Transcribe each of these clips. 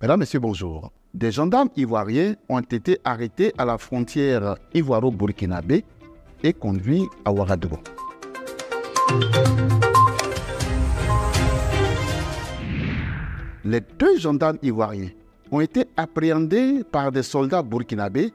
Mesdames, Messieurs, bonjour. Des gendarmes ivoiriens ont été arrêtés à la frontière ivoiro-burkinabé et conduits à Ouagadougou. Les deux gendarmes ivoiriens ont été appréhendés par des soldats burkinabés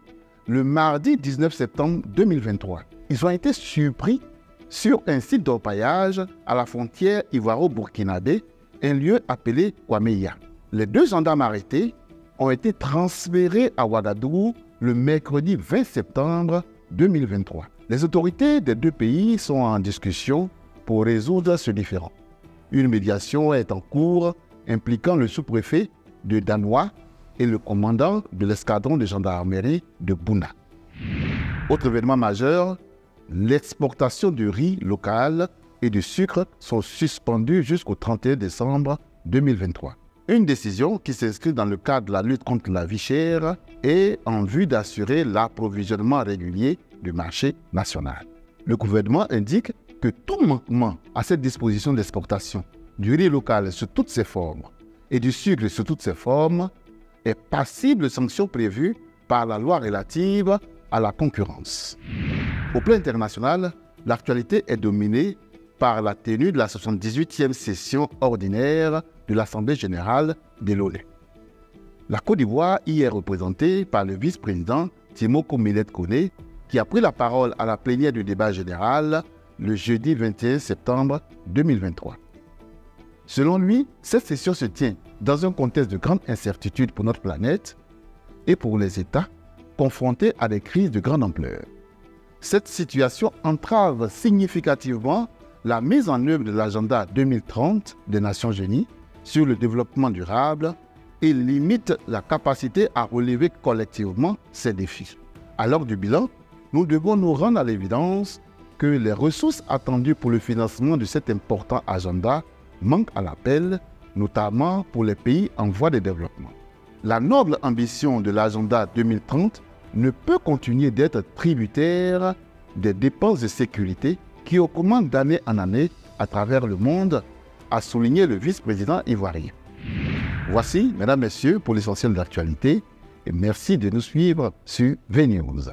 le mardi 19 septembre 2023. Ils ont été surpris sur un site d'orpaillage à la frontière ivoiro-burkinabé, un lieu appelé Kwameya. Les deux gendarmes arrêtés ont été transférés à Ouagadougou le mercredi 20 septembre 2023. Les autorités des deux pays sont en discussion pour résoudre ce différend. Une médiation est en cours impliquant le sous-préfet de Danois et le commandant de l'escadron de gendarmerie de Bouna. Autre événement majeur, l'exportation de riz local et de sucre sont suspendues jusqu'au 31 décembre 2023. Une décision qui s'inscrit dans le cadre de la lutte contre la vie chère et en vue d'assurer l'approvisionnement régulier du marché national. Le gouvernement indique que tout manquement à cette disposition d'exportation du riz local sous toutes ses formes et du sucre sous toutes ses formes est passible de sanctions prévues par la loi relative à la concurrence. Au plan international, l'actualité est dominée par la tenue de la 78e session ordinaire de l'Assemblée générale de l'ONU. La Côte d'Ivoire y est représentée par le vice-président Timoko Millet Koné, qui a pris la parole à la plénière du débat général le jeudi 21 septembre 2023. Selon lui, cette session se tient dans un contexte de grande incertitude pour notre planète et pour les États confrontés à des crises de grande ampleur. Cette situation entrave significativement la mise en œuvre de l'agenda 2030 des Nations Unies sur le développement durable et limite la capacité à relever collectivement ces défis. À l'heure du bilan, nous devons nous rendre à l'évidence que les ressources attendues pour le financement de cet important agenda manquent à l'appel, notamment pour les pays en voie de développement. La noble ambition de l'agenda 2030 ne peut continuer d'être tributaire des dépenses de sécurité qui augmentent d'année en année à travers le monde, a souligné le vice-président ivoirien. Voici, mesdames, messieurs, pour l'essentiel de l'actualité, et merci de nous suivre sur VNews.